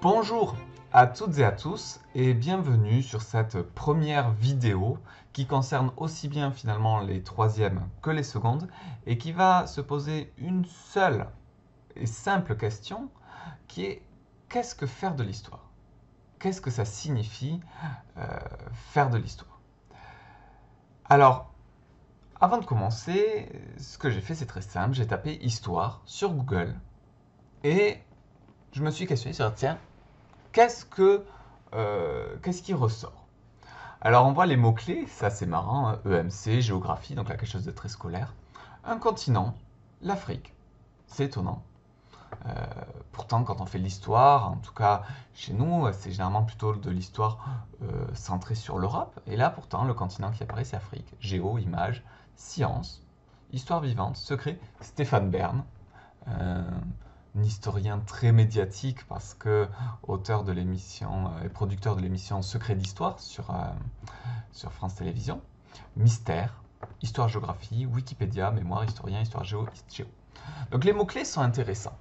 Bonjour à toutes et à tous et bienvenue sur cette première vidéo qui concerne aussi bien finalement les troisièmes que les secondes et qui va se poser une seule et simple question qui est qu'est-ce que faire de l'histoire? Qu'est-ce que ça signifie faire de l'histoire? Alors, avant de commencer, ce que j'ai fait c'est très simple, j'ai tapé histoire sur Google et je me suis questionné sur tiens, qu'est-ce qui ressort? Alors on voit les mots-clés, ça c'est marrant, hein, EMC, géographie, donc là quelque chose de très scolaire. Un continent, l'Afrique, c'est étonnant. Euh, Pourtant quand on fait de l'histoire, en tout cas chez nous, c'est généralement plutôt de l'histoire centrée sur l'Europe. Et là pourtant le continent qui apparaît c'est Afrique. Géo, images, science, histoire vivante, secret, Stéphane Bern. Euh, un historien très médiatique parce que auteur de l'émission et producteur de l'émission Secret d'Histoire sur France Télévisions, Mystère, Histoire-Géographie, Wikipédia, Mémoire, Historien, Histoire-Géo, Géo. Donc les mots-clés sont intéressants.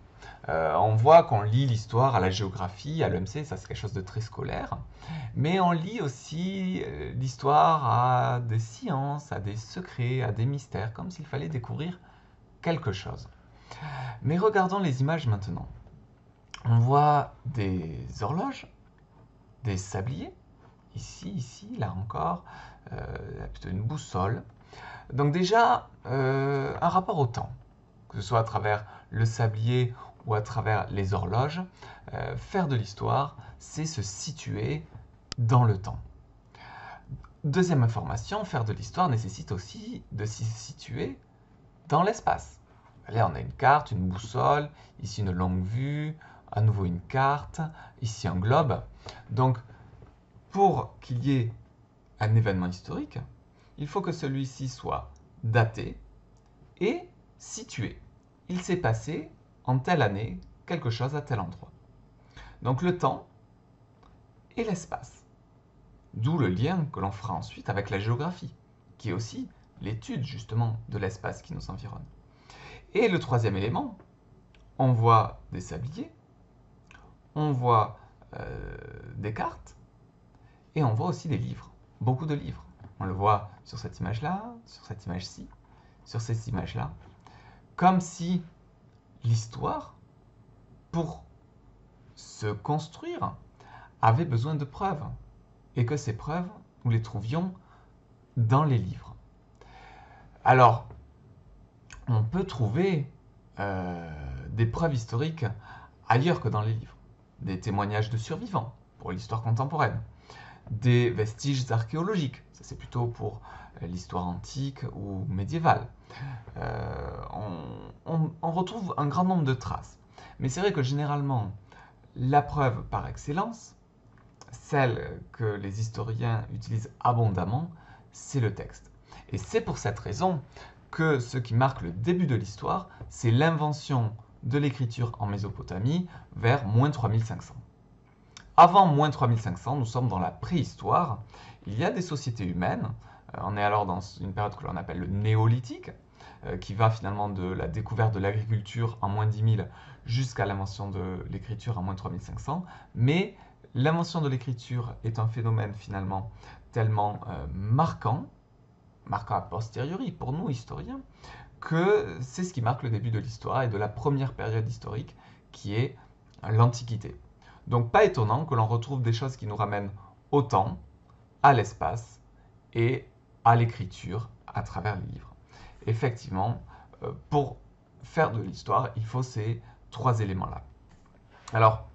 On voit qu'on lit l'histoire à la géographie, à l'EMC, ça c'est quelque chose de très scolaire, mais on lit aussi l'histoire à des sciences, à des secrets, à des mystères, comme s'il fallait découvrir quelque chose. Mais regardons les images maintenant. On voit des horloges, des sabliers, ici, là encore, plutôt une boussole. Donc déjà, un rapport au temps, que ce soit à travers le sablier ou à travers les horloges, faire de l'histoire, c'est se situer dans le temps. Deuxième information, faire de l'histoire nécessite aussi de s'y situer dans l'espace. Là, on a une carte, une boussole, ici une longue vue, à nouveau une carte, ici un globe. Donc, pour qu'il y ait un événement historique, il faut que celui-ci soit daté et situé. Il s'est passé en telle année quelque chose à tel endroit. Donc le temps et l'espace. D'où le lien que l'on fera ensuite avec la géographie, qui est aussi l'étude justement de l'espace qui nous environne. Et le troisième élément, on voit des sabliers, on voit des cartes, et on voit aussi des livres, beaucoup de livres. On le voit sur cette image-là, sur cette image-ci, sur ces images-là, comme si l'histoire, pour se construire, avait besoin de preuves, et que ces preuves, nous les trouvions dans les livres. Alors, on peut trouver des preuves historiques ailleurs que dans les livres. Des témoignages de survivants pour l'histoire contemporaine, des vestiges archéologiques, ça c'est plutôt pour l'histoire antique ou médiévale. On retrouve un grand nombre de traces. Mais c'est vrai que généralement, la preuve par excellence, celle que les historiens utilisent abondamment, c'est le texte. Et c'est pour cette raison que ce qui marque le début de l'histoire, c'est l'invention de l'écriture en Mésopotamie vers moins 3500. Avant moins 3500, nous sommes dans la préhistoire. Il y a des sociétés humaines. On est alors dans une période que l'on appelle le néolithique, qui va finalement de la découverte de l'agriculture en moins 10 000 jusqu'à l'invention de l'écriture en moins 3500. Mais l'invention de l'écriture est un phénomène finalement tellement marquant a posteriori pour nous historiens, que c'est ce qui marque le début de l'histoire et de la première période historique qui est l'Antiquité. Donc pas étonnant que l'on retrouve des choses qui nous ramènent au temps, à l'espace et à l'écriture à travers les livres. Effectivement, pour faire de l'histoire, il faut ces trois éléments-là. Alors,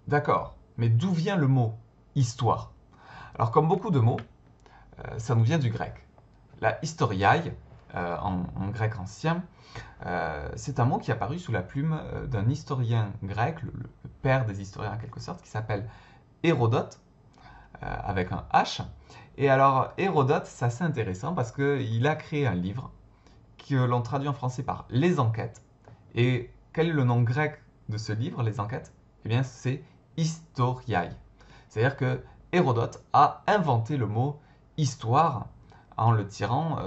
d'accord, mais d'où vient le mot histoire? Alors comme beaucoup de mots, ça nous vient du grec. La historiae, en grec ancien, c'est un mot qui est apparu sous la plume d'un historien grec, le père des historiens en quelque sorte, qui s'appelle Hérodote, avec un H. Et alors, Hérodote, c'est assez intéressant parce qu'il a créé un livre que l'on traduit en français par Les Enquêtes. Et quel est le nom grec de ce livre, Les Enquêtes? Eh bien, c'est Historiae. C'est-à-dire que Hérodote a inventé le mot histoire en le tirant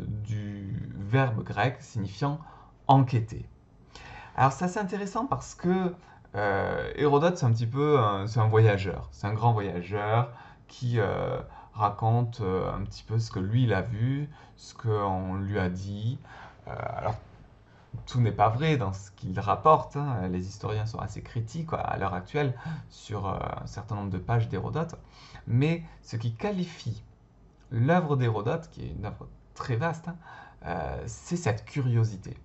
du verbe grec signifiant enquêter. Alors c'est assez intéressant parce que Hérodote, c'est un petit peu c'est un voyageur, c'est un grand voyageur qui raconte un petit peu ce que lui il a vu, ce qu'on lui a dit. Alors tout n'est pas vrai dans ce qu'il rapporte, hein. Les historiens sont assez critiques à l'heure actuelle sur un certain nombre de pages d'Hérodote, mais ce qui qualifie l'œuvre d'Hérodote, qui est une œuvre très vaste, hein, c'est cette curiosité.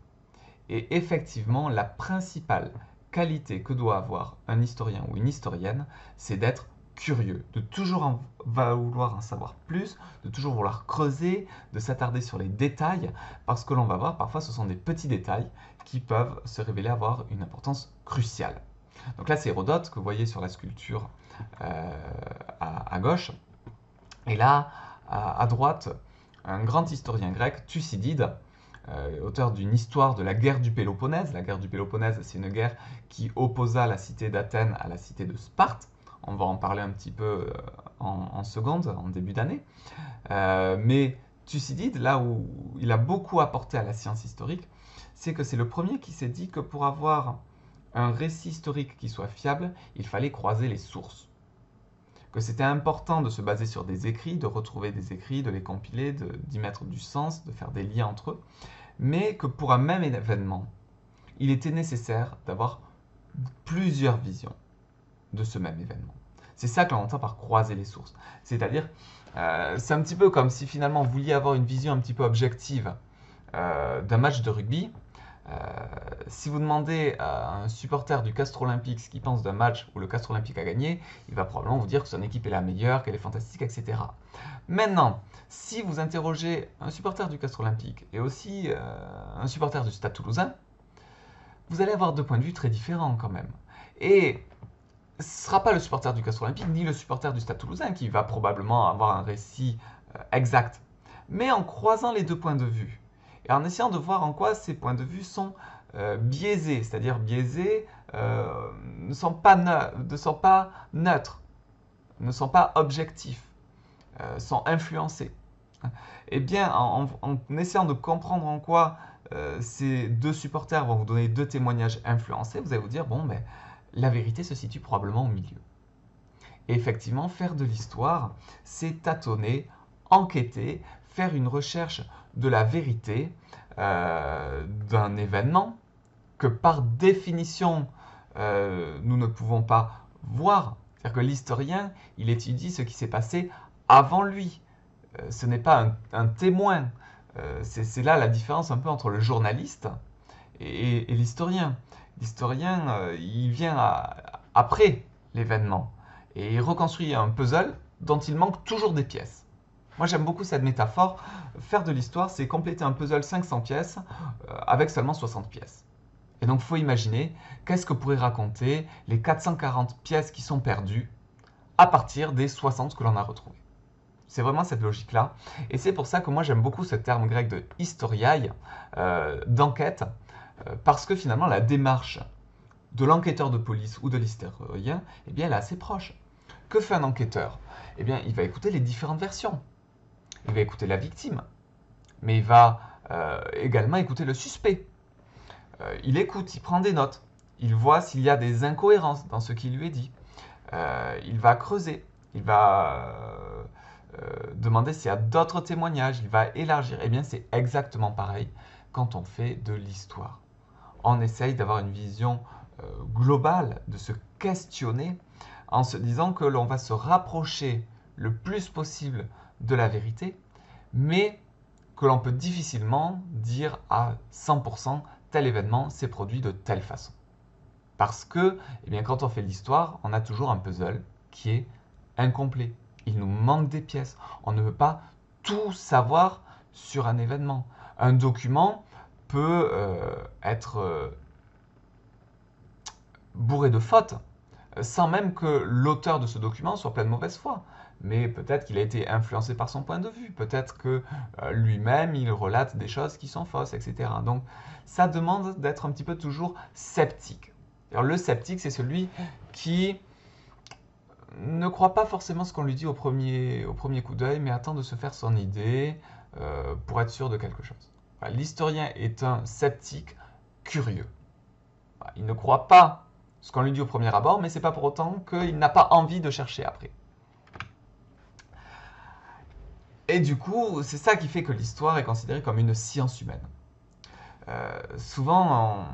Et effectivement, la principale qualité que doit avoir un historien ou une historienne, c'est d'être curieux, de toujours vouloir en savoir plus, de toujours vouloir creuser, de s'attarder sur les détails, parce que l'on va voir, parfois ce sont des petits détails qui peuvent se révéler avoir une importance cruciale. Donc là, c'est Hérodote que vous voyez sur la sculpture à gauche. Et là, à droite, un grand historien grec, Thucydide, auteur d'une histoire de la guerre du Péloponnèse. La guerre du Péloponnèse, c'est une guerre qui opposa la cité d'Athènes à la cité de Sparte. On va en parler un petit peu en seconde, en début d'année. Mais Thucydide, là où il a beaucoup apporté à la science historique, c'est que c'est le premier qui s'est dit que pour avoir un récit historique qui soit fiable, il fallait croiser les sources. Que c'était important de se baser sur des écrits, de retrouver des écrits, de les compiler, d'y mettre du sens, de faire des liens entre eux, mais que pour un même événement, il était nécessaire d'avoir plusieurs visions de ce même événement. C'est ça que l'on entend par croiser les sources. C'est-à-dire, c'est un petit peu comme si finalement vous vouliez avoir une vision un petit peu objective d'un match de rugby. Si vous demandez à un supporter du Castres Olympique ce qu'il pense d'un match où le Castres Olympique a gagné, il va probablement vous dire que son équipe est la meilleure, qu'elle est fantastique, etc. Maintenant, si vous interrogez un supporter du Castres Olympique et aussi un supporter du Stade Toulousain, vous allez avoir deux points de vue très différents quand même. Et ce ne sera pas le supporter du Castres Olympique ni le supporter du Stade Toulousain qui va probablement avoir un récit exact. Mais en croisant les deux points de vue, et en essayant de voir en quoi ces points de vue sont biaisés, c'est-à-dire biaisés, ne sont pas neutres, ne sont pas objectifs, sont influencés. Eh bien, en essayant de comprendre en quoi ces deux supporters vont vous donner deux témoignages influencés, vous allez vous dire, bon, mais la vérité se situe probablement au milieu. Et effectivement, faire de l'histoire, c'est tâtonner, enquêter, faire une recherche de la vérité d'un événement que par définition, nous ne pouvons pas voir. C'est-à-dire que l'historien, il étudie ce qui s'est passé avant lui. Ce n'est pas un témoin. C'est là la différence un peu entre le journaliste et l'historien. L'historien, il vient après l'événement et il reconstruit un puzzle dont il manque toujours des pièces. Moi, j'aime beaucoup cette métaphore. Faire de l'histoire, c'est compléter un puzzle 500 pièces avec seulement 60 pièces. Et donc, il faut imaginer qu'est-ce que pourraient raconter les 440 pièces qui sont perdues à partir des 60 que l'on a retrouvées. C'est vraiment cette logique-là. Et c'est pour ça que moi, j'aime beaucoup ce terme grec de historiaï, d'enquête, parce que finalement, la démarche de l'enquêteur de police ou de l'historien, eh bien, elle est assez proche. Que fait un enquêteur? Eh bien, il va écouter les différentes versions. Il va écouter la victime, mais il va également écouter le suspect. Il écoute, il prend des notes, il voit s'il y a des incohérences dans ce qui lui est dit. Il va creuser, il va demander s'il y a d'autres témoignages, il va élargir. Eh bien, c'est exactement pareil quand on fait de l'histoire. On essaye d'avoir une vision globale, de se questionner en se disant que l'on va se rapprocher le plus possible de la vérité, mais que l'on peut difficilement dire à 100% tel événement s'est produit de telle façon. Parce que, eh bien, quand on fait l'histoire, on a toujours un puzzle qui est incomplet. Il nous manque des pièces. On ne peut pas tout savoir sur un événement. Un document peut être bourré de fautes, sans même que l'auteur de ce document soit plein de mauvaise foi. Mais peut-être qu'il a été influencé par son point de vue, peut-être que lui-même il relate des choses qui sont fausses, etc. Donc ça demande d'être un petit peu toujours sceptique. Alors, le sceptique, c'est celui qui ne croit pas forcément ce qu'on lui dit au premier coup d'œil, mais attend de se faire son idée pour être sûr de quelque chose. Voilà, l'historien est un sceptique curieux. Voilà, il ne croit pas ce qu'on lui dit au premier abord, mais ce n'est pas pour autant qu'il n'a pas envie de chercher après. Et du coup, c'est ça qui fait que l'histoire est considérée comme une science humaine. Souvent,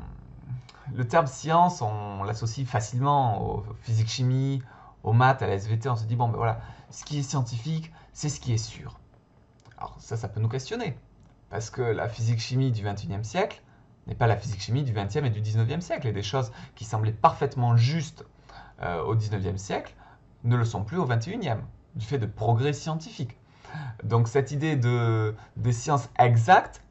le terme science, on l'associe facilement aux physique-chimie, aux maths, à la SVT. On se dit, bon, ben voilà, ce qui est scientifique, c'est ce qui est sûr. Alors ça peut nous questionner. Parce que la physique-chimie du XXIe siècle n'est pas la physique-chimie du XXe et du XIXe siècle. Et des choses qui semblaient parfaitement justes au XIXe siècle ne le sont plus au XXIe, du fait de progrès scientifiques. Donc cette idée des sciences exactes,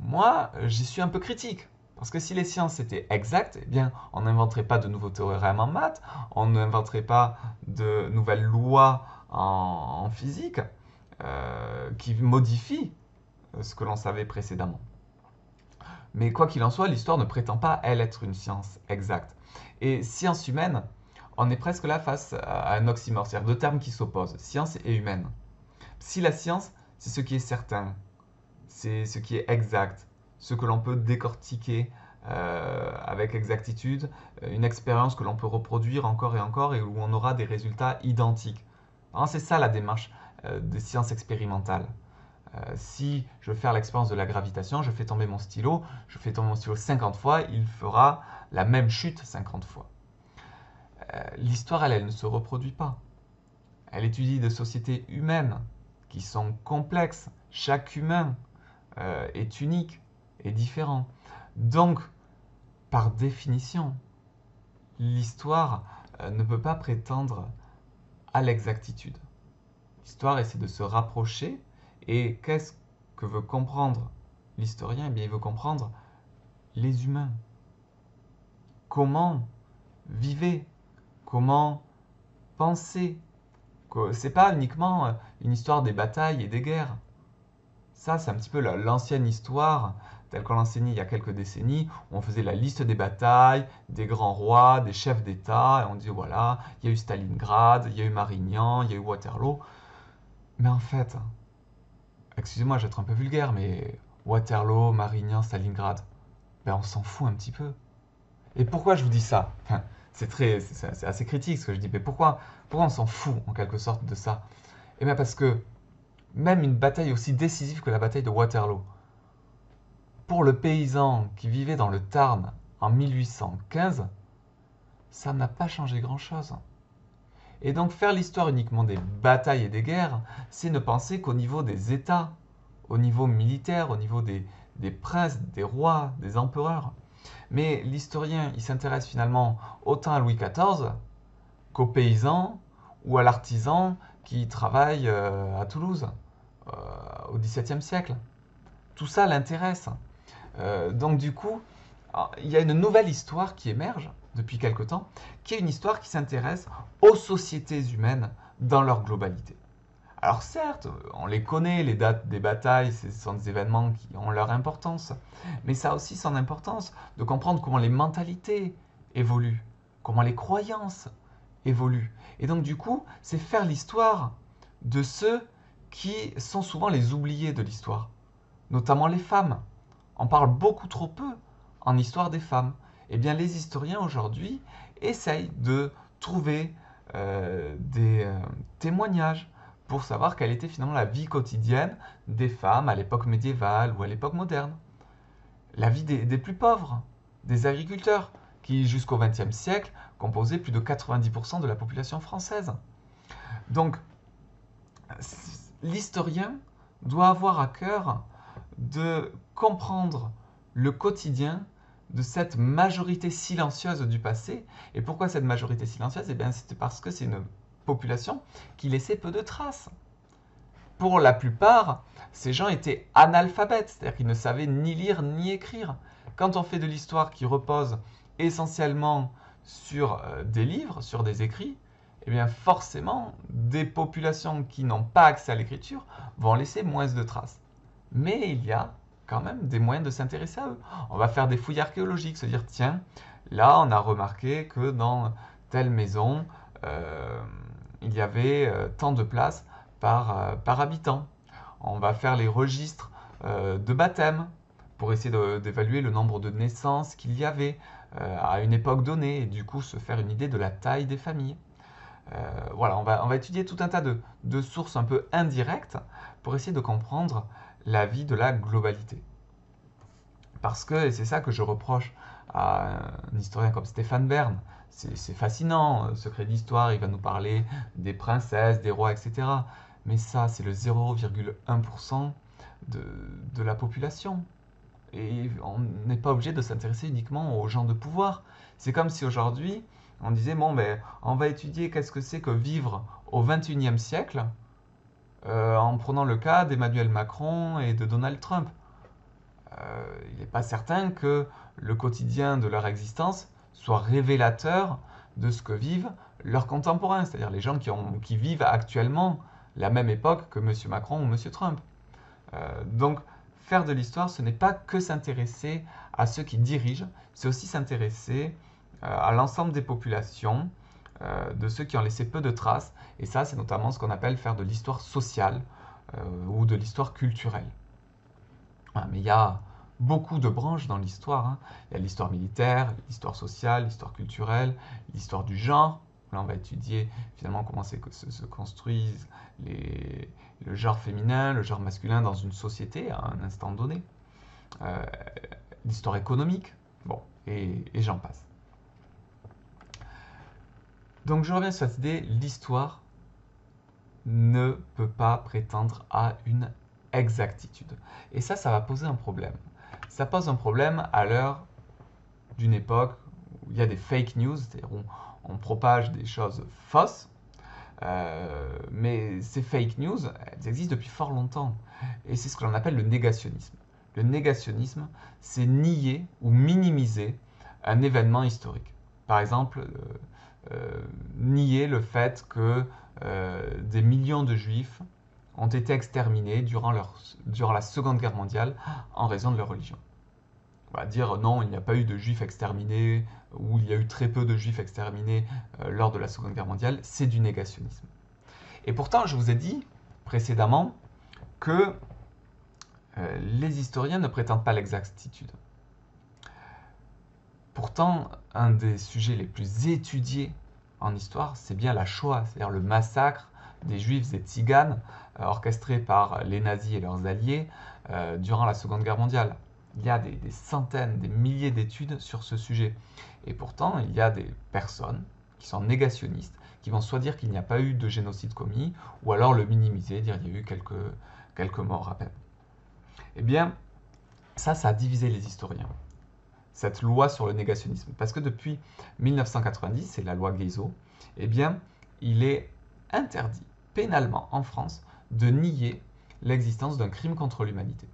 moi, j'y suis un peu critique. Parce que si les sciences étaient exactes, eh bien, on n'inventerait pas de nouveaux théorèmes en maths, on n'inventerait pas de nouvelles lois en physique qui modifient ce que l'on savait précédemment. Mais quoi qu'il en soit, l'histoire ne prétend pas, elle, être une science exacte. Et science humaine, on est presque là face à un oxymore, c'est-à-dire deux termes qui s'opposent, science et humaine. Si la science, c'est ce qui est certain, c'est ce qui est exact, ce que l'on peut décortiquer avec exactitude, une expérience que l'on peut reproduire encore et encore et où on aura des résultats identiques. C'est ça la démarche des sciences expérimentales. Si je veux faire l'expérience de la gravitation, je fais tomber mon stylo 50 fois, il fera la même chute 50 fois. L'histoire, elle ne se reproduit pas. Elle étudie des sociétés humaines qui sont complexes. Chaque humain est unique et différent. Donc, par définition, l'histoire ne peut pas prétendre à l'exactitude. L'histoire essaie de se rapprocher. Et qu'est-ce que veut comprendre l'historien? Eh bien, il veut comprendre les humains. Comment vivre? Comment penser? C'est pas uniquement une histoire des batailles et des guerres. Ça, c'est un petit peu l'ancienne histoire telle qu'on l'enseignait il y a quelques décennies, où on faisait la liste des batailles, des grands rois, des chefs d'État, et on disait voilà, il y a eu Stalingrad, il y a eu Marignan, il y a eu Waterloo. Mais en fait, excusez-moi, je vais être un peu vulgaire, mais Waterloo, Marignan, Stalingrad, ben on s'en fout un petit peu. Et pourquoi je vous dis ça? Enfin, c'est assez critique ce que je dis, mais pourquoi on s'en fout en quelque sorte de ça? Eh bien parce que même une bataille aussi décisive que la bataille de Waterloo, pour le paysan qui vivait dans le Tarn en 1815, ça n'a pas changé grand-chose. Et donc faire l'histoire uniquement des batailles et des guerres, c'est ne penser qu'au niveau des États, au niveau militaire, au niveau des princes, des rois, des empereurs. Mais l'historien, il s'intéresse finalement autant à Louis XIV qu'aux paysans ou à l'artisan qui travaille à Toulouse au XVIIe siècle. Tout ça l'intéresse. Donc du coup, il y a une nouvelle histoire qui émerge depuis quelque temps, qui est une histoire qui s'intéresse aux sociétés humaines dans leur globalité. Alors certes, on les connaît, les dates des batailles, ce sont des événements qui ont leur importance, mais ça a aussi son importance de comprendre comment les mentalités évoluent, comment les croyances évoluent. Et donc du coup, c'est faire l'histoire de ceux qui sont souvent les oubliés de l'histoire, notamment les femmes. On parle beaucoup trop peu en histoire des femmes. Eh bien, les historiens aujourd'hui essayent de trouver des témoignages pour savoir quelle était finalement la vie quotidienne des femmes à l'époque médiévale ou à l'époque moderne. La vie des plus pauvres, des agriculteurs, qui jusqu'au XXe siècle composaient plus de 90% de la population française. Donc, l'historien doit avoir à cœur de comprendre le quotidien de cette majorité silencieuse du passé. Et pourquoi cette majorité silencieuse? Eh bien, c'est parce que c'est une population qui laissait peu de traces. Pour la plupart, ces gens étaient analphabètes, c'est-à-dire qu'ils ne savaient ni lire ni écrire. Quand on fait de l'histoire qui repose essentiellement sur des livres, sur des écrits, eh bien forcément, des populations qui n'ont pas accès à l'écriture vont laisser moins de traces. Mais il y a quand même des moyens de s'intéresser à eux. On va faire des fouilles archéologiques, se dire tiens, là on a remarqué que dans telle maison, il y avait tant de places par habitant. On va faire les registres de baptême pour essayer d'évaluer le nombre de naissances qu'il y avait à une époque donnée, et du coup se faire une idée de la taille des familles. Voilà, on va étudier tout un tas de sources un peu indirectes pour essayer de comprendre la vie de la globalité. Parce que, et c'est ça que je reproche à un historien comme Stéphane Bern, c'est fascinant, Secret d'Histoire, il va nous parler des princesses, des rois, etc. Mais ça, c'est le 0,1% de la population. Et on n'est pas obligé de s'intéresser uniquement aux gens de pouvoir. C'est comme si aujourd'hui, on disait, bon, ben, on va étudier qu'est-ce que c'est que vivre au XXIe siècle en prenant le cas d'Emmanuel Macron et de Donald Trump. Il n'est pas certain que le quotidien de leur existence soit révélateur de ce que vivent leurs contemporains, c'est-à-dire les gens qui vivent actuellement la même époque que M. Macron ou M. Trump. Donc, faire de l'histoire, ce n'est pas que s'intéresser à ceux qui dirigent, c'est aussi s'intéresser à l'ensemble des populations, de ceux qui ont laissé peu de traces, et ça, c'est notamment ce qu'on appelle faire de l'histoire sociale ou de l'histoire culturelle. Voilà, mais il y a beaucoup de branches dans l'histoire, hein. Il y a l'histoire militaire, l'histoire sociale, l'histoire culturelle, l'histoire du genre. Là, on va étudier finalement comment se construisent le genre féminin, le genre masculin dans une société à un instant donné. Euh, l'histoire économique, bon, et j'en passe. Donc je reviens sur cette idée, l'histoire ne peut pas prétendre à une exactitude. Et ça va poser un problème. Ça pose un problème à l'heure d'une époque où il y a des fake news, c'est-à-dire on propage des choses fausses, mais ces fake news, elles existent depuis fort longtemps. Et c'est ce que l'on appelle le négationnisme. Le négationnisme, c'est nier ou minimiser un événement historique. Par exemple, nier le fait que des millions de juifs ont été exterminés durant la Seconde Guerre mondiale en raison de leur religion. On va dire non, il n'y a pas eu de juifs exterminés, ou il y a eu très peu de juifs exterminés lors de la Seconde Guerre mondiale, c'est du négationnisme. Et pourtant, je vous ai dit précédemment que les historiens ne prétendent pas l'exactitude. Pourtant, un des sujets les plus étudiés en histoire, c'est bien la Shoah, c'est-à-dire le massacre des Juifs et Tziganes orchestré par les nazis et leurs alliés durant la Seconde Guerre mondiale. Il y a des centaines, des milliers d'études sur ce sujet. Et pourtant, il y a des personnes qui sont négationnistes, qui vont soit dire qu'il n'y a pas eu de génocide commis, ou alors le minimiser, dire qu'il y a eu quelques morts à peine. Eh bien, ça a divisé les historiens, cette loi sur le négationnisme. Parce que depuis 1990, c'est la loi Guizot, eh bien, il est interdit pénalement en France de nier l'existence d'un crime contre l'humanité.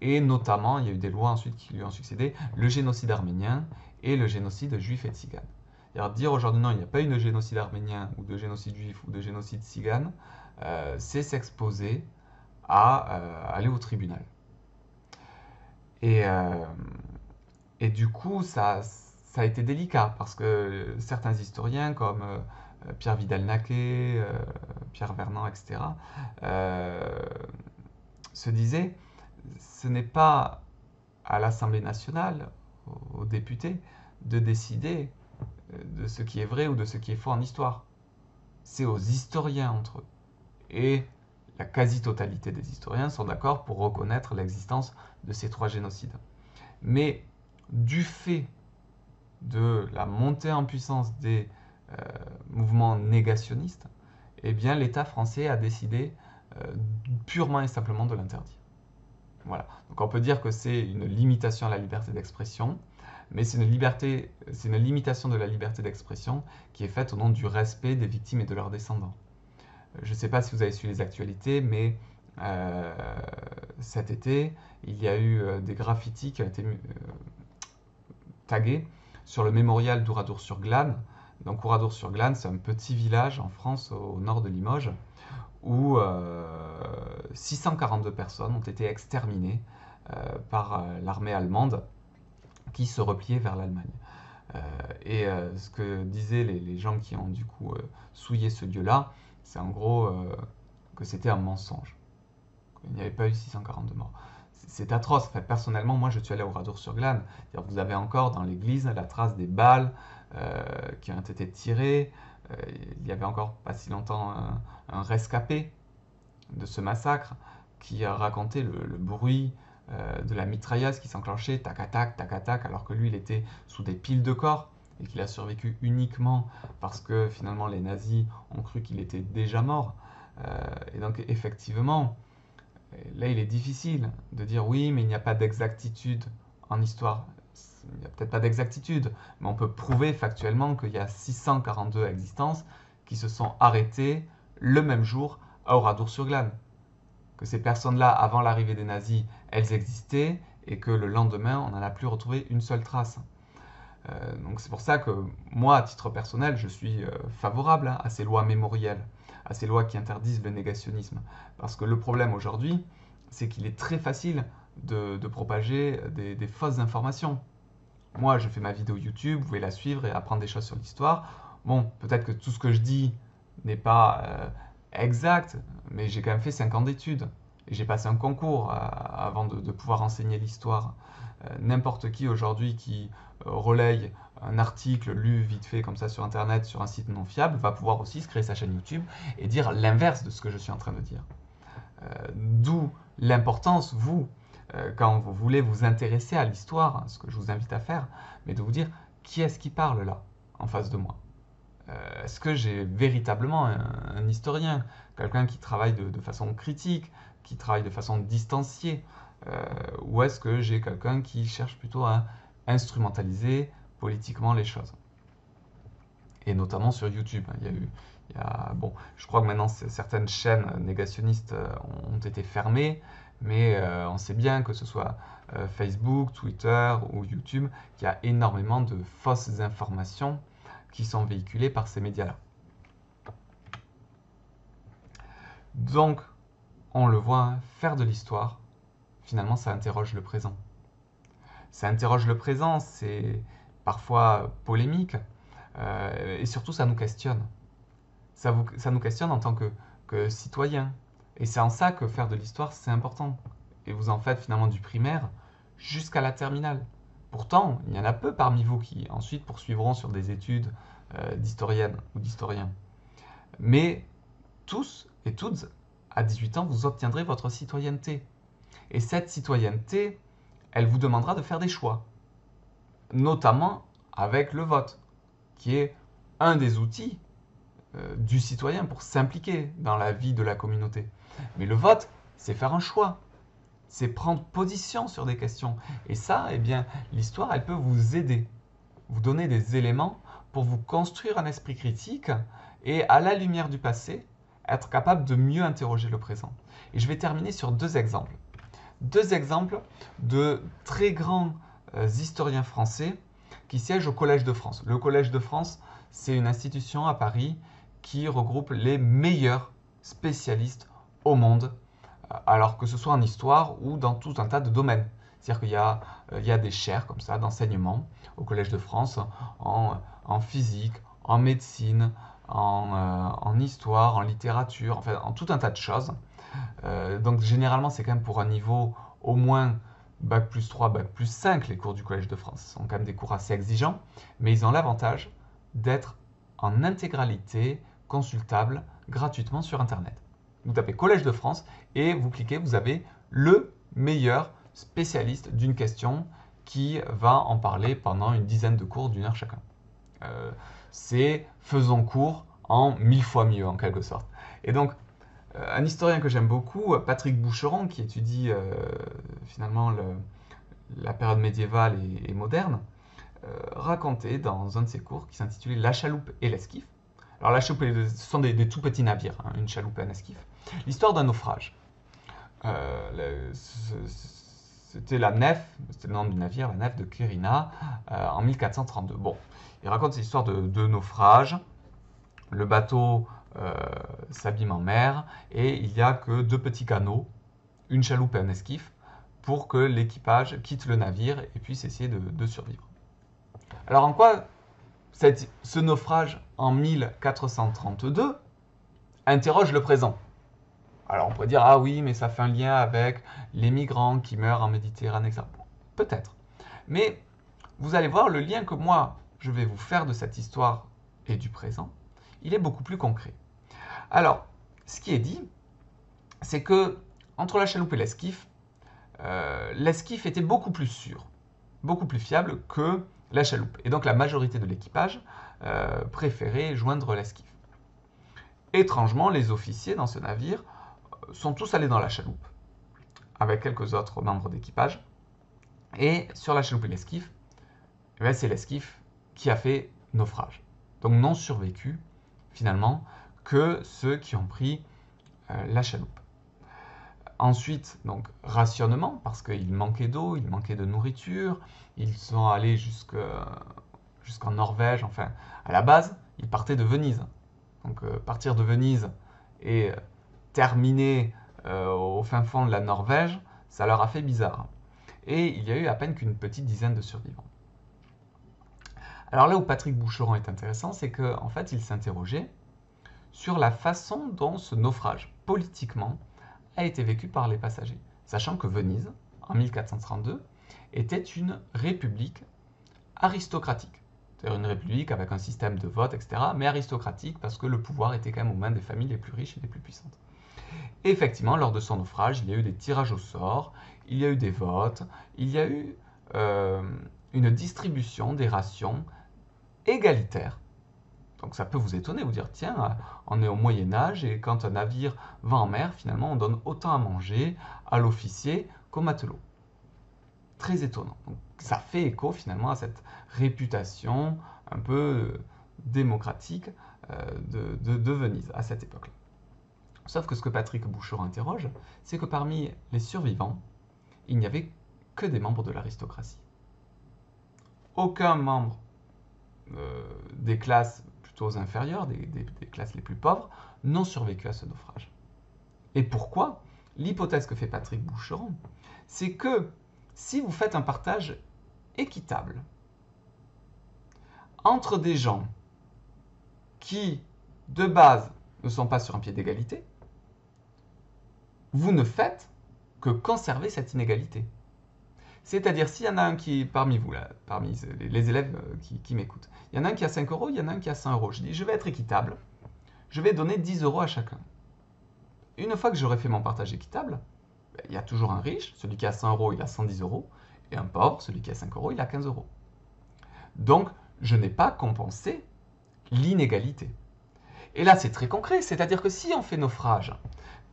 Et notamment, il y a eu des lois ensuite qui lui ont succédé, le génocide arménien et le génocide juif et tzigane. C'est-à-dire dire aujourd'hui non, il n'y a pas eu de génocide arménien ou de génocide juif ou de génocide tzigane, c'est s'exposer à aller au tribunal. Et du coup, ça a été délicat parce que certains historiens comme Pierre Vidal-Naquet, Pierre Vernant, etc., se disaient ce n'est pas à l'Assemblée nationale, aux députés, de décider de ce qui est vrai ou de ce qui est faux en histoire. C'est aux historiens entre eux. Et la quasi-totalité des historiens sont d'accord pour reconnaître l'existence de ces 3 génocides. Mais du fait de la montée en puissance des mouvements négationnistes, eh bien l'État français a décidé purement et simplement de l'interdire. Voilà. Donc on peut dire que c'est une limitation à la liberté d'expression, mais c'est une limitation de la liberté d'expression qui est faite au nom du respect des victimes et de leurs descendants. Je ne sais pas si vous avez suivi les actualités, mais cet été, il y a eu des graffitis qui ont été tagués sur le mémorial d'Ouradour-sur-Glane. Donc Ouradour-sur-Glane, c'est un petit village en France au nord de Limoges, où 642 personnes ont été exterminées par l'armée allemande qui se repliait vers l'Allemagne. Ce que disaient les gens qui ont du coup souillé ce lieu-là, c'est en gros que c'était un mensonge. Il n'y avait pas eu 642 morts. c'est atroce. Enfin, personnellement, moi, je suis allé au Radour-sur-Glane. Vous avez encore dans l'église la trace des balles qui ont été tirées. Il y avait encore pas si longtemps un rescapé de ce massacre qui a raconté le bruit de la mitrailleuse qui s'enclenchait, tac, tac, alors que lui, il était sous des piles de corps et qu'il a survécu uniquement parce que finalement les nazis ont cru qu'il était déjà mort. Et donc effectivement, là il est difficile de dire oui, mais il n'y a pas d'exactitude en histoire. Il n'y a peut-être pas d'exactitude, mais on peut prouver factuellement qu'il y a 642 existences qui se sont arrêtées le même jour à Oradour-sur-Glane. Que ces personnes-là, avant l'arrivée des nazis, elles existaient et que le lendemain, on n'en a plus retrouvé une seule trace. Donc c'est pour ça que moi, à titre personnel, je suis favorable à ces lois mémorielles, à ces lois qui interdisent le négationnisme. Parce que le problème aujourd'hui, c'est qu'il est très facile de propager des fausses informations. Moi, je fais ma vidéo YouTube, vous pouvez la suivre et apprendre des choses sur l'histoire. Bon, peut-être que tout ce que je dis n'est pas exact, mais j'ai quand même fait 5 ans d'études. Et j'ai passé un concours avant de pouvoir enseigner l'histoire. N'importe qui aujourd'hui qui relaye un article lu vite fait comme ça sur Internet, sur un site non fiable, va pouvoir aussi se créer sa chaîne YouTube et dire l'inverse de ce que je suis en train de dire. D'où l'importance, vous, quand vous voulez vous intéresser à l'histoire, ce que je vous invite à faire, mais de vous dire qui est-ce qui parle là, en face de moi. Est-ce que j'ai véritablement un historien, quelqu'un qui travaille de façon critique, qui travaille de façon distanciée, ou est-ce que j'ai quelqu'un qui cherche plutôt à instrumentaliser politiquement les choses? Et notamment sur YouTube. Bon, je crois que maintenant certaines chaînes négationnistes ont été fermées, mais on sait bien que ce soit Facebook, Twitter ou YouTube, qu'il y a énormément de fausses informations qui sont véhiculées par ces médias-là. Donc, on le voit, hein, faire de l'histoire, finalement, ça interroge le présent. Ça interroge le présent, c'est parfois polémique, et surtout, ça nous questionne. Ça nous questionne en tant que citoyen. Et c'est en ça que faire de l'histoire, c'est important. Et vous en faites finalement du primaire jusqu'à la terminale. Pourtant, il y en a peu parmi vous qui ensuite poursuivront sur des études d'historienne ou d'historien. Mais tous et toutes, à 18 ans, vous obtiendrez votre citoyenneté. Et cette citoyenneté, elle vous demandera de faire des choix. Notamment avec le vote, qui est un des outils du citoyen pour s'impliquer dans la vie de la communauté. Mais le vote, c'est faire un choix. C'est prendre position sur des questions. Et ça, eh bien, l'histoire, elle peut vous aider, vous donner des éléments pour vous construire un esprit critique et, à la lumière du passé, être capable de mieux interroger le présent. Et je vais terminer sur deux exemples. Deux exemples de très grands historiens français qui siègent au Collège de France. Le Collège de France, c'est une institution à Paris qui regroupe les meilleurs spécialistes au monde, alors que ce soit en histoire ou dans tout un tas de domaines. C'est-à-dire qu'il y a des chaires comme ça d'enseignement au Collège de France en physique, en médecine, en histoire, en littérature, enfin en tout un tas de choses. Donc généralement c'est quand même pour un niveau au moins Bac plus 3, Bac plus 5 les cours du Collège de France. Ce sont quand même des cours assez exigeants, mais ils ont l'avantage d'être en intégralité consultables gratuitement sur Internet. Vous tapez Collège de France et vous cliquez, vous avez le meilleur spécialiste d'une question qui va en parler pendant une dizaine de cours d'1 heure chacun. C'est faisons cours en 1000 fois mieux en quelque sorte. Et donc, un historien que j'aime beaucoup, Patrick Boucheron, qui étudie finalement la période médiévale et moderne, racontait dans un de ses cours qui s'intitulait La chaloupe et l'esquif. Alors la chaloupe, ce sont des tout petits navires, hein, une chaloupe et un esquif. L'histoire d'un naufrage. C'était la nef, c'était le nom du navire, la nef de Quirina, en 1432. Bon, il raconte cette histoire de naufrage. Le bateau s'abîme en mer et il n'y a que deux petits canots, une chaloupe et un esquif, pour que l'équipage quitte le navire et puisse essayer de survivre. Alors en quoi ce naufrage en 1432 interroge le présent? Alors on pourrait dire, ah oui, mais ça fait un lien avec les migrants qui meurent en Méditerranée, etc. Peut-être. Mais vous allez voir, le lien que moi, je vais vous faire de cette histoire et du présent, il est beaucoup plus concret. Alors, ce qui est dit, c'est que entre la chaloupe et l'esquif, l'esquif était beaucoup plus sûr, beaucoup plus fiable que la chaloupe. Et donc la majorité de l'équipage préférait joindre l'esquif. Étrangement, les officiers dans ce navire sont tous allés dans la chaloupe, avec quelques autres membres d'équipage. Et sur la chaloupe et l'esquif, c'est l'esquif qui a fait naufrage. Donc non survécu, finalement, que ceux qui ont pris la chaloupe. Ensuite, donc rationnement, parce qu'il manquait d'eau, il manquait de nourriture. Ils sont allés jusqu'en Norvège, enfin, à la base, ils partaient de Venise. Donc partir de Venise et terminer au fin fond de la Norvège, ça leur a fait bizarre. Et il y a eu à peine qu'une petite dizaine de survivants. Alors là où Patrick Boucheron est intéressant, c'est qu'en fait, il s'interrogeait sur la façon dont ce naufrage, politiquement, a été vécu par les passagers. Sachant que Venise, en 1432, était une république aristocratique. C'est-à-dire une république avec un système de vote, etc., mais aristocratique parce que le pouvoir était quand même aux mains des familles les plus riches et les plus puissantes. Et effectivement, lors de son naufrage, il y a eu des tirages au sort, il y a eu des votes, il y a eu une distribution des rations égalitaire. Donc ça peut vous étonner, vous dire, tiens, on est au Moyen-Âge et quand un navire va en mer, finalement, on donne autant à manger à l'officier qu'au matelot. Très étonnant. Donc, ça fait écho finalement à cette réputation un peu démocratique de Venise à cette époque-là. Sauf que ce que Patrick Boucheron interroge, c'est que parmi les survivants, il n'y avait que des membres de l'aristocratie. Aucun membre des classes plutôt inférieures, des classes les plus pauvres, n'ont survécu à ce naufrage. Et pourquoi? L'hypothèse que fait Patrick Boucheron, c'est que si vous faites un partage équitable entre des gens qui, de base, ne sont pas sur un pied d'égalité, vous ne faites que conserver cette inégalité. C'est-à-dire, s'il y en a un qui, parmi vous, là, parmi les élèves qui m'écoutent, il y en a un qui a 5 euros, il y en a un qui a 100 euros. Je dis, je vais être équitable, je vais donner 10 euros à chacun. Une fois que j'aurai fait mon partage équitable, il y a toujours un riche, celui qui a 100 euros, il a 110 euros, et un pauvre, celui qui a 5 euros, il a 15 euros. Donc, je n'ai pas compensé l'inégalité. Et là, c'est très concret, c'est-à-dire que si on fait naufrage,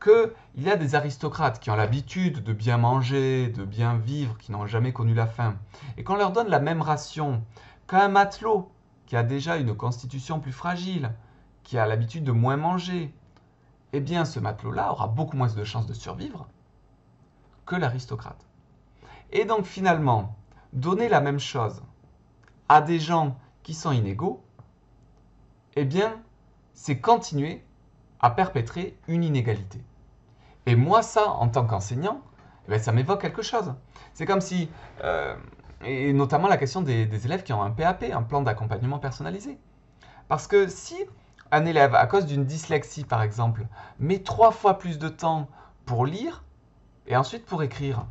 qu'il y a des aristocrates qui ont l'habitude de bien manger, de bien vivre, qui n'ont jamais connu la faim, et qu'on leur donne la même ration qu'à un matelot qui a déjà une constitution plus fragile, qui a l'habitude de moins manger, eh bien ce matelot-là aura beaucoup moins de chances de survivre que l'aristocrate. Et donc finalement, donner la même chose à des gens qui sont inégaux, eh bien, c'est continuer à perpétrer une inégalité. Et moi, ça, en tant qu'enseignant, ça m'évoque quelque chose. C'est comme si, et notamment la question des élèves qui ont un PAP, un plan d'accompagnement personnalisé. Parce que si un élève, à cause d'une dyslexie par exemple, met 3 fois plus de temps pour lire et ensuite pour écrire,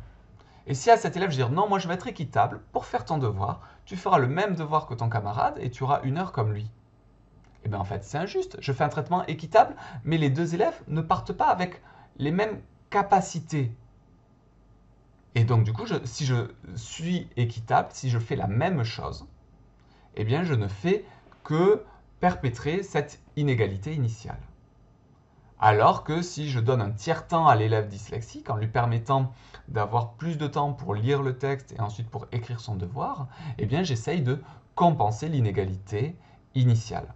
et si à cet élève je dis non, moi je vais être équitable, pour faire ton devoir, tu feras le même devoir que ton camarade et tu auras 1 heure comme lui. Et bien en fait c'est injuste, je fais un traitement équitable, mais les 2 élèves ne partent pas avec les mêmes capacités. Et donc du coup, si je suis équitable, si je fais la même chose, eh bien je ne fais que perpétrer cette inégalité initiale. Alors que si je donne un tiers-temps à l'élève dyslexique en lui permettant d'avoir plus de temps pour lire le texte et ensuite pour écrire son devoir, eh bien j'essaye de compenser l'inégalité initiale.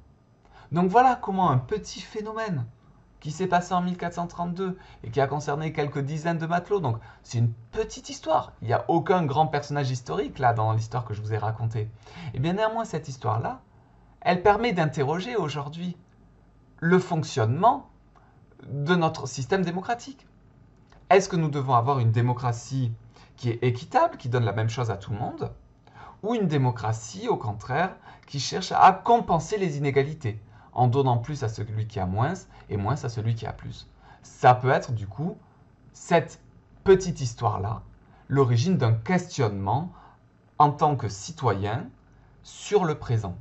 Donc voilà comment un petit phénomène qui s'est passé en 1432 et qui a concerné quelques dizaines de matelots, donc c'est une petite histoire, il n'y a aucun grand personnage historique là dans l'histoire que je vous ai racontée. Et bien néanmoins cette histoire-là, elle permet d'interroger aujourd'hui le fonctionnement de notre système démocratique. Est-ce que nous devons avoir une démocratie qui est équitable, qui donne la même chose à tout le monde, ou une démocratie, au contraire, qui cherche à compenser les inégalités, en donnant plus à celui qui a moins et moins à celui qui a plus? ça peut être du coup cette petite histoire-là, l'origine d'un questionnement en tant que citoyen sur le présent.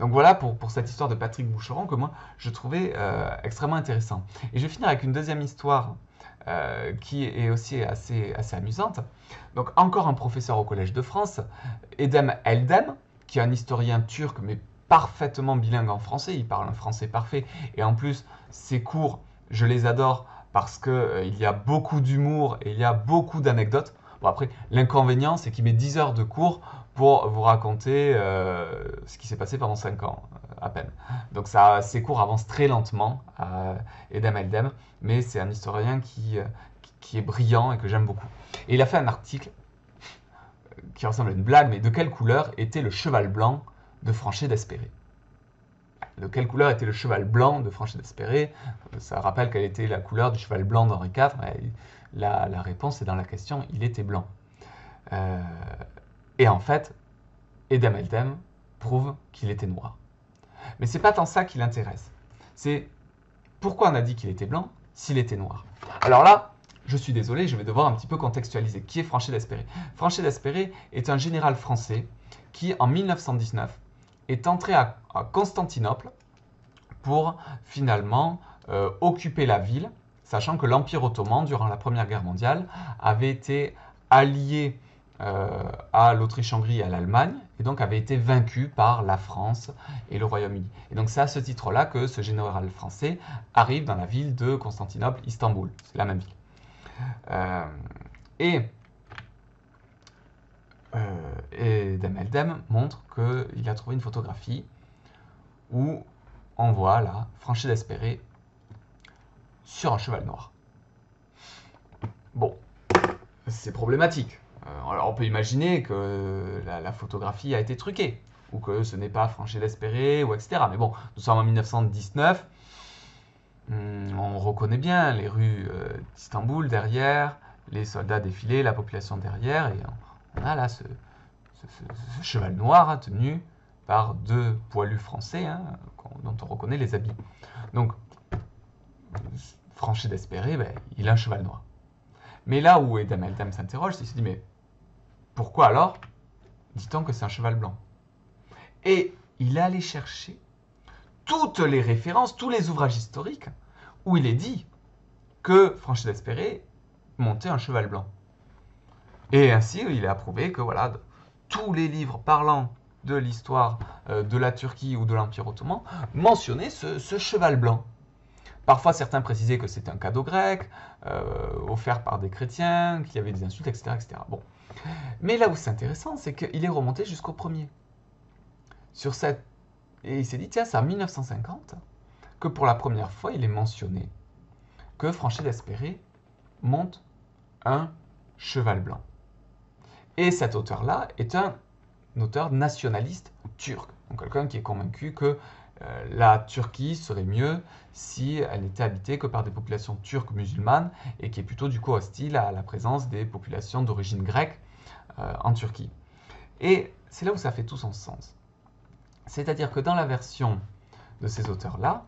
Donc voilà pour cette histoire de Patrick Boucheron que moi je trouvais extrêmement intéressant. Et je vais finir avec une deuxième histoire qui est aussi assez amusante. Donc encore un professeur au Collège de France, Edem Eldem, qui est un historien turc mais parfaitement bilingue en français, il parle un français parfait et en plus ses cours, je les adore parce qu'il y a beaucoup d'humour et il y a beaucoup d'anecdotes. Bon après, l'inconvénient c'est qu'il met 10 heures de cours pour vous raconter ce qui s'est passé pendant 5 ans, à peine. Donc ses cours avancent très lentement, Edem Eldem, mais c'est un historien qui est brillant et que j'aime beaucoup. Et il a fait un article qui ressemble à une blague, mais de quelle couleur était le cheval blanc de Franchet d'Espéré? De quelle couleur était le cheval blanc de Franchet d'Espéré? Ça rappelle quelle était la couleur du cheval blanc d'Henri IV. La réponse est dans la question, il était blanc. Et en fait, Edem Eldem prouve qu'il était noir. Mais c'est pas tant ça qui l'intéresse. C'est pourquoi on a dit qu'il était blanc s'il était noir. Alors là, je suis désolé, je vais devoir un petit peu contextualiser. Qui est Franchet d'Espéré? Franchet d'Espéré est un général français qui, en 1919, est entré à Constantinople pour finalement occuper la ville, sachant que l'Empire ottoman, durant la Première Guerre mondiale, avait été allié à l'Autriche-Hongrie et à l'Allemagne, et donc avait été vaincu par la France et le Royaume-Uni. Et donc c'est à ce titre-là que ce général français arrive dans la ville de Constantinople, Istanbul. C'est la même ville. Et Edem Eldem montre qu'il a trouvé une photographie où on voit là Franchet d'Espéré sur un cheval noir. Bon, c'est problématique. Alors on peut imaginer que la photographie a été truquée, ou que ce n'est pas Franchet d'Espéré, ou etc. Mais bon, nous sommes en 1919, on reconnaît bien les rues d'Istanbul derrière, les soldats défilés, la population derrière, et on a là ce cheval noir tenu par deux poilus français dont on reconnaît les habits. Donc, Franchet d'Espéré, il a un cheval noir. Mais là où Edem Eldem s'interroge, il se dit, mais pourquoi alors dit-on que c'est un cheval blanc? Et il est allé chercher toutes les références, tous les ouvrages historiques où il est dit que Franchet d'Espéré montait un cheval blanc. Et ainsi, il a prouvé que voilà, tous les livres parlant de l'histoire de la Turquie ou de l'Empire ottoman mentionnaient ce cheval blanc. Parfois, certains précisaient que c'était un cadeau grec, offert par des chrétiens, qu'il y avait des insultes, etc., etc. Bon. Mais là où c'est intéressant, c'est qu'il est remonté jusqu'au premier. Et il s'est dit, tiens, c'est en 1950 que pour la première fois, il est mentionné que Franchet d'Espéré monte un cheval blanc. Et cet auteur-là est un auteur nationaliste turc. Donc quelqu'un qui est convaincu que la Turquie serait mieux si elle n'était habitée que par des populations turques musulmanes et qui est plutôt du coup hostile à la présence des populations d'origine grecque en Turquie. Et c'est là où ça fait tout son sens. C'est-à-dire que dans la version de ces auteurs-là,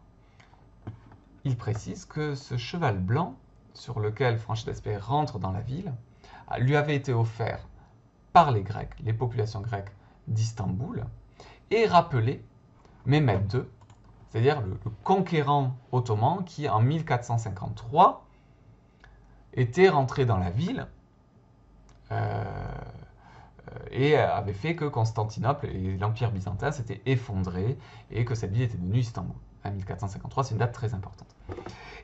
il précise que ce cheval blanc sur lequel Franchet d'Espéré rentre dans la ville lui avait été offert par les Grecs, les populations grecques d'Istanbul, et rappelé Mehmed II, c'est-à-dire le conquérant ottoman qui, en 1453, était rentré dans la ville et avait fait que Constantinople et l'Empire byzantin s'étaient effondrés et que cette ville était devenue Istanbul. En 1453, c'est une date très importante.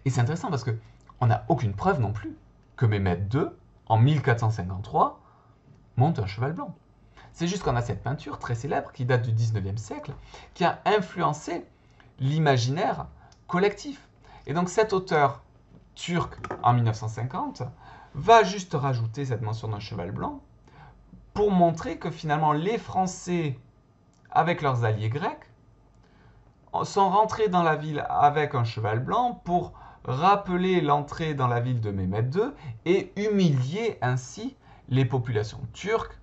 Et c'est intéressant parce qu'on n'a aucune preuve non plus que Mehmed II, en 1453, monte un cheval blanc. C'est juste qu'on a cette peinture très célèbre qui date du 19e siècle, qui a influencé l'imaginaire collectif. Et donc cet auteur turc en 1950 va juste rajouter cette mention d'un cheval blanc pour montrer que finalement les Français, avec leurs alliés grecs, sont rentrés dans la ville avec un cheval blanc pour rappeler l'entrée dans la ville de Mehmed II et humilier ainsi les populations turques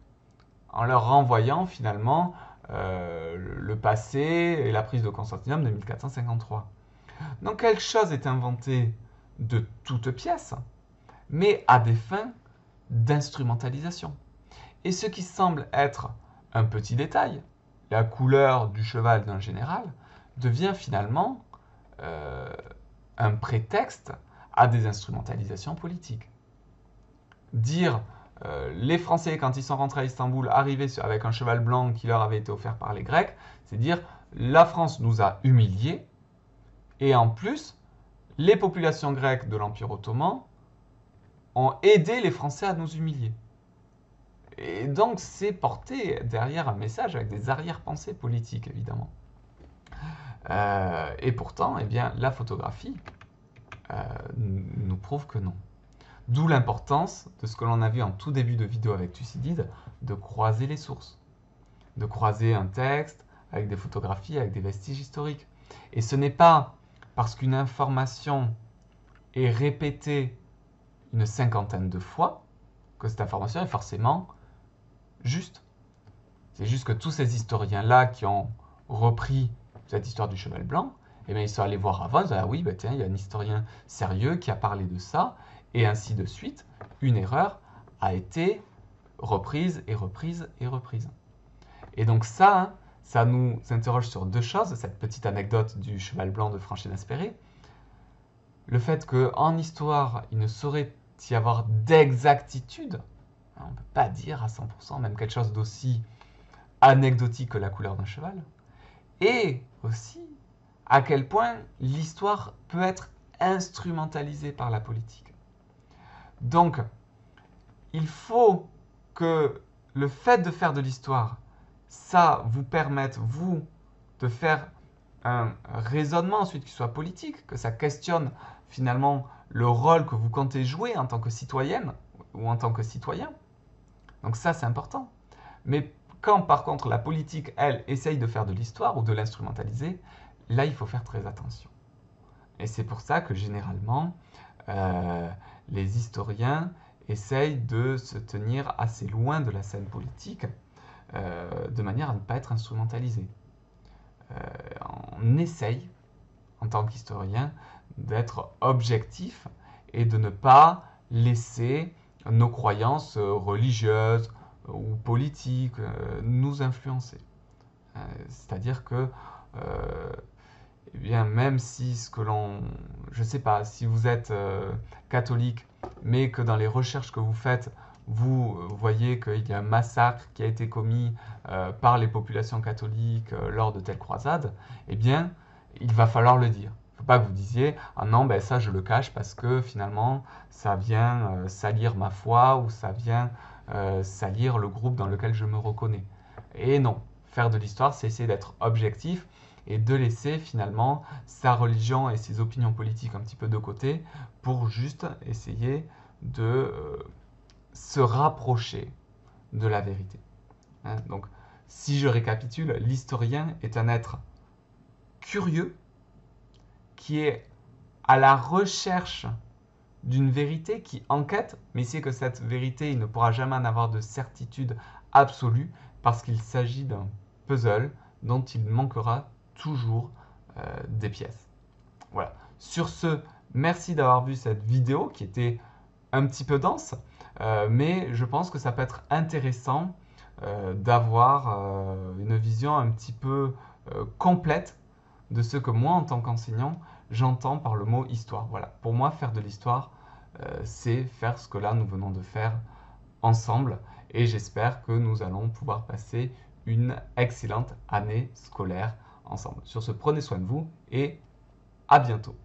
en leur renvoyant finalement le passé et la prise de Constantinople de 1453. Donc quelque chose est inventé de toutes pièces, mais à des fins d'instrumentalisation. Et ce qui semble être un petit détail, la couleur du cheval d'un général, devient finalement un prétexte à des instrumentalisations politiques. Dire les Français, quand ils sont rentrés à Istanbul, arrivaient avec un cheval blanc qui leur avait été offert par les Grecs, c'est dire la France nous a humiliés, et en plus, les populations grecques de l'Empire ottoman ont aidé les Français à nous humilier. Et donc, c'est porté derrière un message avec des arrière-pensées politiques, évidemment. Et pourtant, eh bien, la photographie nous prouve que non. D'où l'importance de ce que l'on a vu en tout début de vidéo avec Thucydide, de croiser les sources, de croiser un texte avec des photographies, avec des vestiges historiques. Et ce n'est pas parce qu'une information est répétée une cinquantaine de fois que cette information est forcément juste. C'est juste que tous ces historiens-là qui ont repris cette histoire du cheval blanc, eh bien, ils sont allés voir avant, ils ont dit, ah oui, bah, tiens, il y a un historien sérieux qui a parlé de ça, et ainsi de suite. Une erreur a été reprise et reprise et reprise. Et donc ça, hein, ça nous interroge sur deux choses, cette petite anecdote du cheval blanc de Franchet-Naspéré. Le fait qu'en histoire, il ne saurait y avoir d'exactitude, on ne peut pas dire à 100%, même quelque chose d'aussi anecdotique que la couleur d'un cheval, et aussi à quel point l'histoire peut être instrumentalisée par la politique. Donc, il faut que le fait de faire de l'histoire, ça vous permette, vous, de faire un raisonnement ensuite qui soit politique, que ça questionne finalement le rôle que vous comptez jouer en tant que citoyenne ou en tant que citoyen. Donc ça, c'est important. Mais quand, par contre, la politique, elle, essaye de faire de l'histoire ou de l'instrumentaliser, là, il faut faire très attention. Et c'est pour ça que, généralement, les historiens essayent de se tenir assez loin de la scène politique, de manière à ne pas être instrumentalisés. On essaye, en tant qu'historien, d'être objectif et de ne pas laisser nos croyances religieuses ou politiques nous influencer. C'est-à-dire que, eh bien, même si ce que l'on, je ne sais pas, si vous êtes catholique, mais que dans les recherches que vous faites, vous voyez qu'il y a un massacre qui a été commis par les populations catholiques lors de telle croisade, eh bien, il va falloir le dire. Il ne faut pas que vous disiez « Ah non, ben ça je le cache parce que finalement ça vient salir ma foi ou ça vient salir le groupe dans lequel je me reconnais. » Et non, faire de l'histoire, c'est essayer d'être objectif et de laisser finalement sa religion et ses opinions politiques un petit peu de côté pour juste essayer de se rapprocher de la vérité. Hein, donc, si je récapitule, l'historien est un être curieux qui est à la recherche d'une vérité, qui enquête, mais il sait que cette vérité, il ne pourra jamais en avoir de certitude absolue parce qu'il s'agit d'un puzzle dont il manquera toujours des pièces. Voilà. Sur ce, merci d'avoir vu cette vidéo qui était un petit peu dense, mais je pense que ça peut être intéressant d'avoir une vision un petit peu complète de ce que moi, en tant qu'enseignant, j'entends par le mot histoire. Voilà. Pour moi, faire de l'histoire, c'est faire ce que là, nous venons de faire ensemble. Et j'espère que nous allons pouvoir passer une excellente année scolaire ensemble. Sur ce, prenez soin de vous et à bientôt.